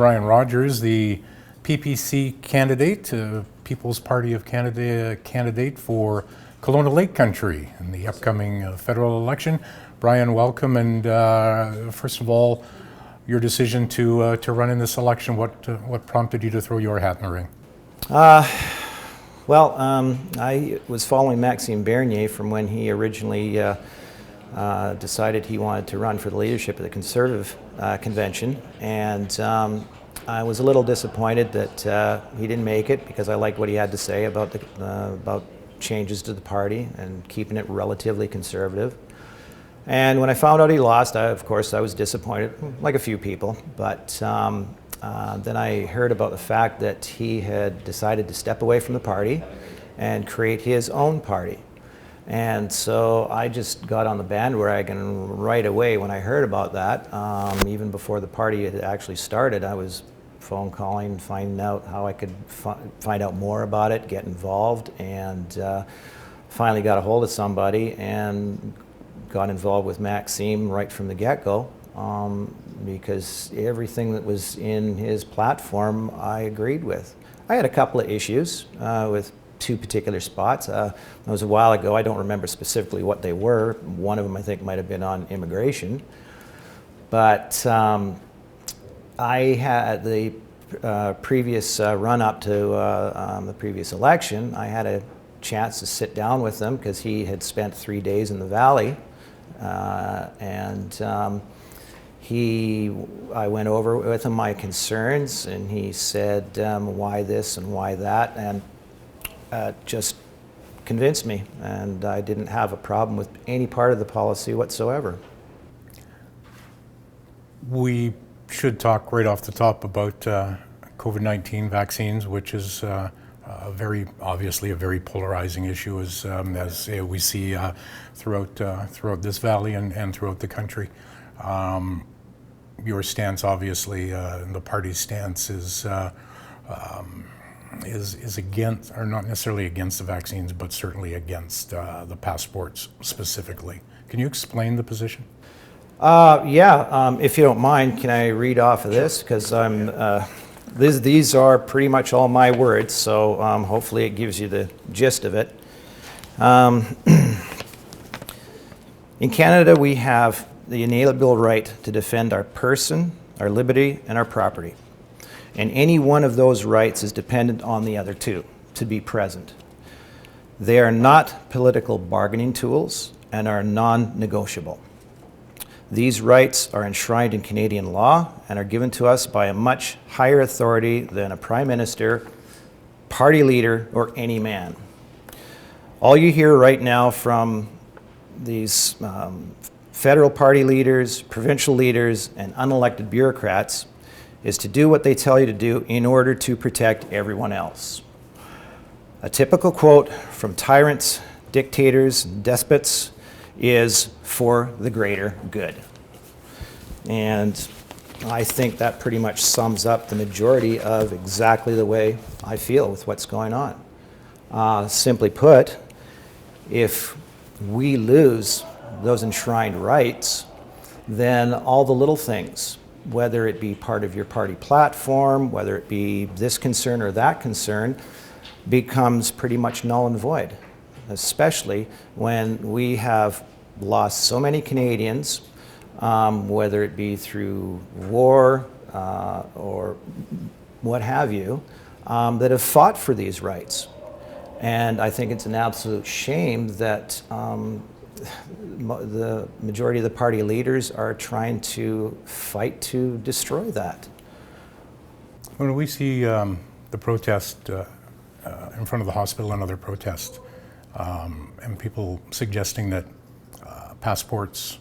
Brian Rogers, the PPC candidate, People's Party of Canada candidate for Kelowna Lake Country in the upcoming federal election. Brian, welcome, and first of all, your decision to run in this election. What prompted you to throw your hat in the ring? I was following Maxime Bernier from when he originally decided he wanted to run for the leadership of the Conservative convention, and I was a little disappointed that he didn't make it, because I liked what he had to say about changes to the party and keeping it relatively conservative. And when I found out he lost, of course I was disappointed, like a few people, but then I heard about the fact that he had decided to step away from the party and create his own party. And so I just got on the bandwagon right away when I heard about that. Even before the party had actually started, I was phone calling, finding out how I could find out more about it, get involved, and finally got a hold of somebody and got involved with Maxime right from the get-go, because everything that was in his platform I agreed with. I had a couple of issues with two particular spots. That was a while ago. I don't remember specifically what they were. One of them I think might have been on immigration. But I had the previous run-up to the previous election, I had a chance to sit down with him because he had spent 3 days in the Valley. I went over with him my concerns, and he said why this and why that, and just convinced me, and I didn't have a problem with any part of the policy whatsoever. We should talk right off the top about COVID-19 vaccines, which is obviously a very polarizing issue, as we see throughout this valley and throughout the country. Your stance, obviously, the party's stance is against, or not necessarily against the vaccines, but certainly against the passports specifically. Can you explain the position? If you don't mind, can I read off of this? Because these are pretty much all my words, so hopefully it gives you the gist of it. In Canada, we have the inalienable right to defend our person, our liberty, and our property. And any one of those rights is dependent on the other two to be present. They are not political bargaining tools and are non-negotiable. These rights are enshrined in Canadian law and are given to us by a much higher authority than a prime minister, party leader, or any man. All you hear right now from these federal party leaders, provincial leaders, and unelected bureaucrats is to do what they tell you to do in order to protect everyone else. A typical quote from tyrants, dictators, and despots is "for the greater good." And I think that pretty much sums up the majority of exactly the way I feel with what's going on. Simply put, if we lose those enshrined rights, then all the little things, whether it be part of your party platform, whether it be this concern or that concern, becomes pretty much null and void, especially when we have lost so many Canadians, whether it be through war or what have you, that have fought for these rights. And I think it's an absolute shame that the majority of the party leaders are trying to fight to destroy that. When we see the protest in front of the hospital and other protests, and people suggesting that passports,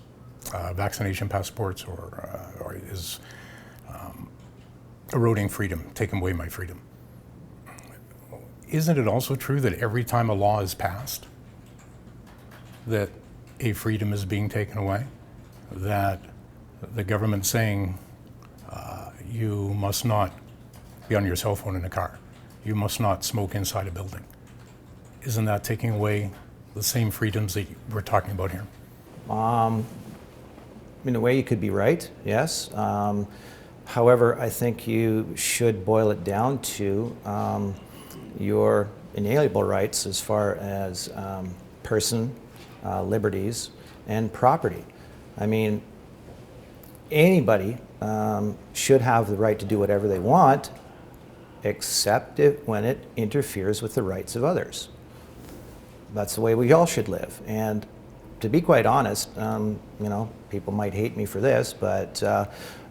vaccination passports, or is eroding freedom, taking away my freedom. Isn't it also true that every time a law is passed, that a freedom is being taken away? That the government's saying you must not be on your cell phone in a car, you must not smoke inside a building. Isn't that taking away the same freedoms that we're talking about here? In a way, you could be right, yes. However, I think you should boil it down to your inalienable rights as far as person, liberties, and property. I mean, anybody should have the right to do whatever they want, except when it interferes with the rights of others. That's the way we all should live. And to be quite honest, people might hate me for this, but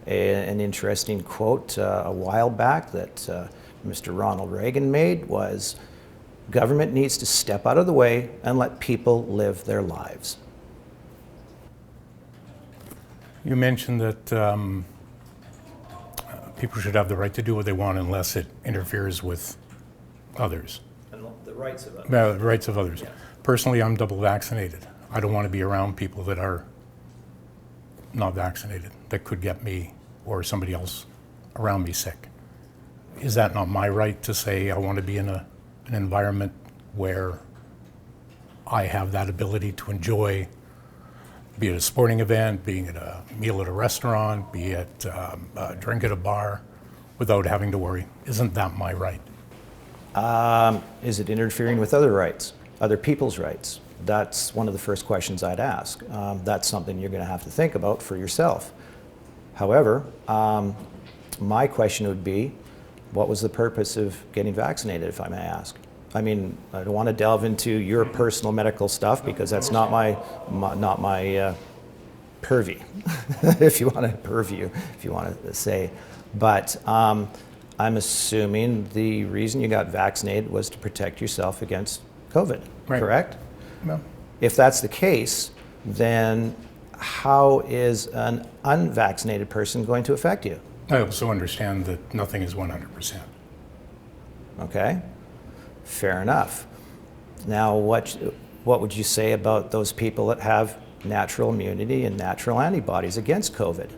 an interesting quote a while back that Mr. Ronald Reagan made was, "Government needs to step out of the way and let people live their lives." You mentioned that people should have the right to do what they want unless it interferes with others. And the rights of others. The rights of others. Yeah. Personally, I'm double vaccinated. I don't want to be around people that are not vaccinated, that could get me or somebody else around me sick. Is that not my right to say I want to be in an environment where I have that ability to enjoy, be it a sporting event, being at a meal at a restaurant, be it a drink at a bar, without having to worry? Isn't that my right? Is it interfering with other rights, other people's rights? That's one of the first questions I'd ask. That's something you're going to have to think about for yourself. However, my question would be, what was the purpose of getting vaccinated, if I may ask? I mean, I don't want to delve into your personal medical stuff because that's not my purview, if you want to say. But I'm assuming the reason you got vaccinated was to protect yourself against COVID, Right. correct? No. If that's the case, then how is an unvaccinated person going to affect you? I also understand that nothing is 100%. Okay, fair enough. Now, what would you say about those people that have natural immunity and natural antibodies against COVID?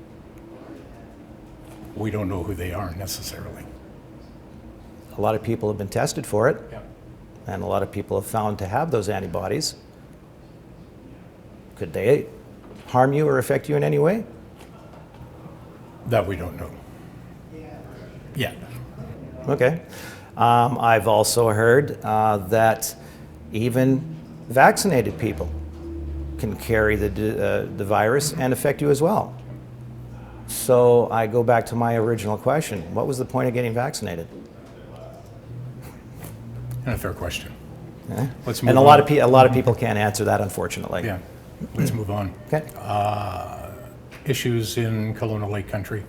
We don't know who they are necessarily. A lot of people have been tested for it, Yeah. and a lot of people have found to have those antibodies. Could they harm you or affect you in any way? That we don't know. Yet. Okay. I've also heard that even vaccinated people can carry the virus and affect you as well. So I go back to my original question. What was the point of getting vaccinated? And a fair question. Eh? Let's move And a on. lot of people can't answer that, unfortunately. Yeah. Let's move on. Okay. Issues in Kelowna Lake Country.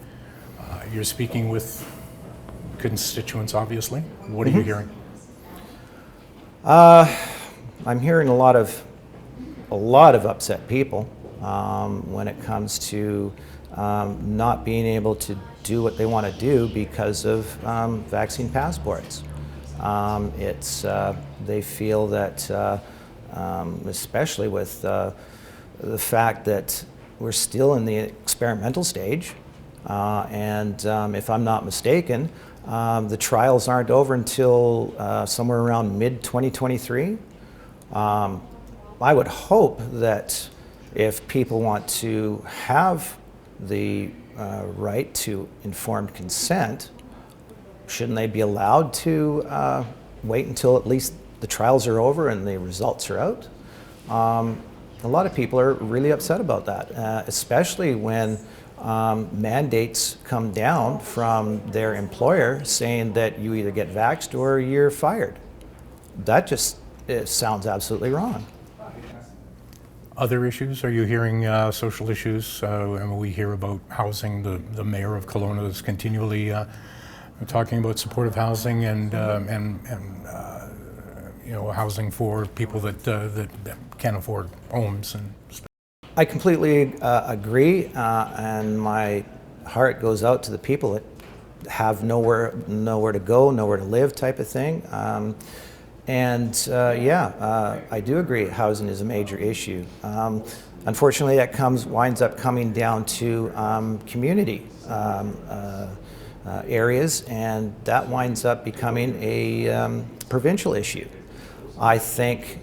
You're speaking with constituents, obviously. What are you hearing? I'm hearing a lot of upset people when it comes to not being able to do what they want to do because of vaccine passports. They feel that, especially with the fact that we're still in the experimental stage, and if I'm not mistaken, the trials aren't over until somewhere around mid-2023. I would hope that if people want to have the right to informed consent, shouldn't they be allowed to wait until at least the trials are over and the results are out? A lot of people are really upset about that, especially when mandates come down from their employer saying that you either get vaxxed or you're fired. That just sounds absolutely wrong. Other issues? Are you hearing social issues? And we hear about housing. The mayor of Kelowna is continually talking about supportive housing and housing for people that can't afford homes and stuff. I completely agree, and my heart goes out to the people that have nowhere to go, nowhere to live, type of thing. I do agree. Housing is a major issue. Unfortunately, that winds up coming down to community areas, and that winds up becoming a provincial issue. I think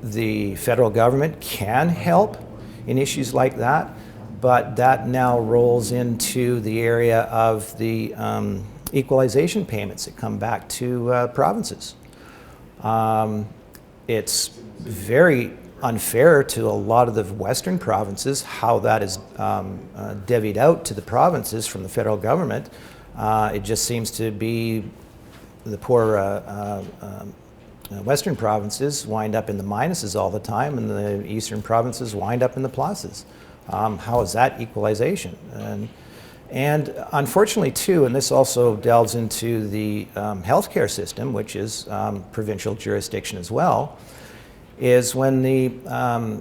the federal government can help in issues like that, but that now rolls into the area of the equalization payments that come back to provinces. It's very unfair to a lot of the western provinces how that is divvied out to the provinces from the federal government. It just seems to be the poor western provinces wind up in the minuses all the time, and the eastern provinces wind up in the pluses. How is that equalization? And unfortunately too, and this also delves into the healthcare system, which is provincial jurisdiction as well, is when the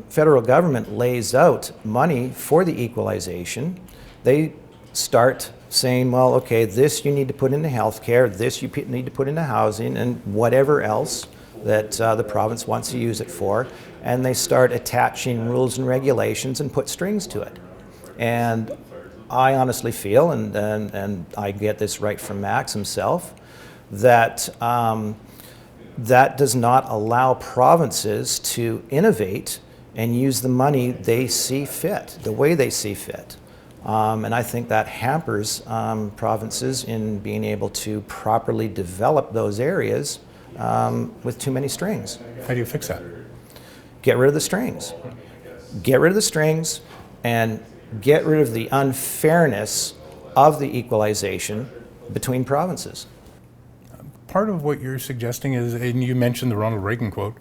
federal government lays out money for the equalization, they start saying, well, okay, this you need to put into healthcare, this you need to put into housing, and whatever else that the province wants to use it for, and they start attaching rules and regulations and put strings to it. And I honestly feel, and I get this right from Max himself, that that does not allow provinces to innovate and use the money they see fit, the way they see fit. And I think that hampers provinces in being able to properly develop those areas with too many strings. How do you fix that? Get rid of the strings. Get rid of the strings and get rid of the unfairness of the equalization between provinces. Part of what you're suggesting is, and you mentioned the Ronald Reagan quote,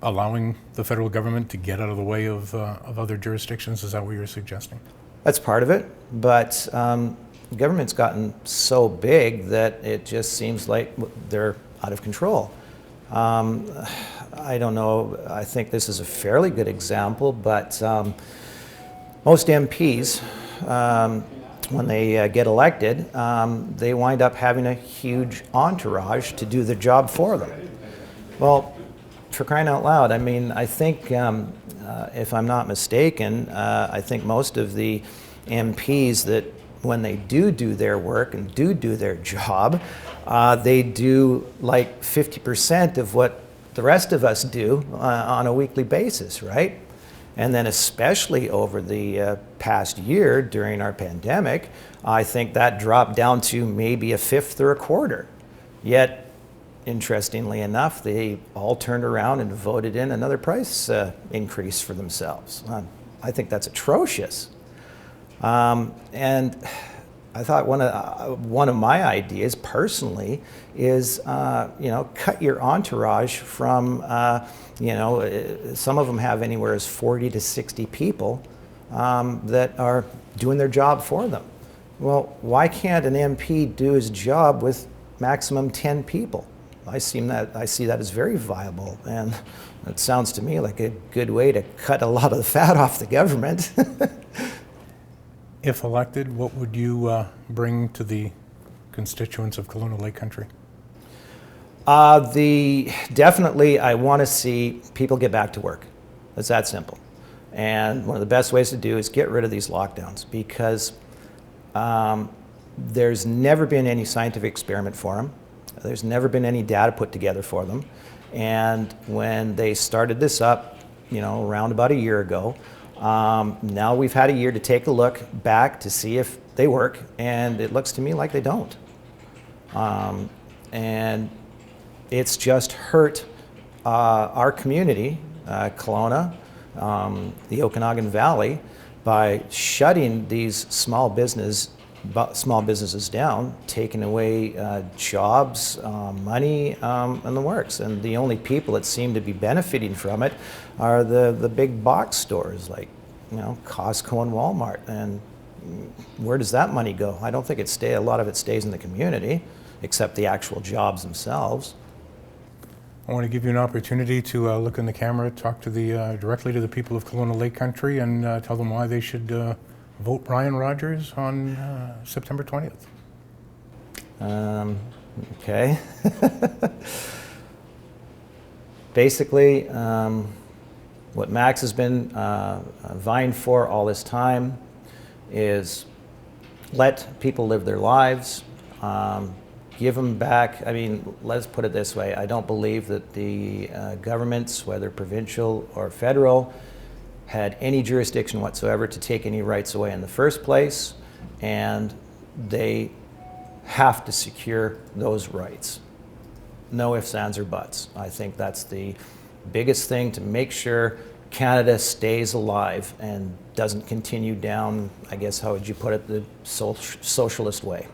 allowing the federal government to get out of the way of other jurisdictions. Is that what you're suggesting? That's part of it, but the government's gotten so big that it just seems like they're out of control. I don't know, I think this is a fairly good example, but most MPs, when they get elected, they wind up having a huge entourage to do the job for them. Well, for crying out loud, I mean, I think, if I'm not mistaken, I think most of the MPs that when they do their work and do their job, they do like 50% of what the rest of us do on a weekly basis, right? And then especially over the past year during our pandemic, I think that dropped down to maybe a fifth or a quarter. Yet, interestingly enough, they all turned around and voted in another price increase for themselves. I think that's atrocious. And I thought one of my ideas personally is, cut your entourage from, some of them have anywhere as 40 to 60 people that are doing their job for them. Well, why can't an MP do his job with maximum 10 people? I see that as very viable, and it sounds to me like a good way to cut a lot of the fat off the government. If elected, what would you bring to the constituents of Kelowna Lake Country? Definitely, I want to see people get back to work. It's that simple. And one of the best ways to do is get rid of these lockdowns, because there's never been any scientific experiment for them. There's never been any data put together for them. And when they started this up, around about a year ago, now we've had a year to take a look back to see if they work, and it looks to me like they don't. And it's just hurt our community, Kelowna, the Okanagan Valley, by shutting these small businesses down, taking away jobs, money, and the works. And the only people that seem to be benefiting from it are the big box stores like, Costco and Walmart. And where does that money go? I don't think a lot of it stays in the community, except the actual jobs themselves. I want to give you an opportunity to look in the camera, talk to directly to the people of Kelowna Lake Country, and tell them why they should vote Brian Rogers on September 20th. Okay. Basically, what Max has been vying for all this time is let people live their lives, give them back. I mean, let's put it this way. I don't believe that the governments, whether provincial or federal, had any jurisdiction whatsoever to take any rights away in the first place, and they have to secure those rights. No ifs, ands, or buts. I think that's the biggest thing to make sure Canada stays alive and doesn't continue down, I guess, how would you put it, the socialist way.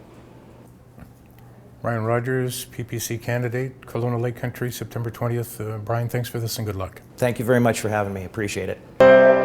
Brian Rogers, PPC candidate, Kelowna Lake Country, September 20th. Brian, thanks for this and good luck. Thank you very much for having me. Appreciate it.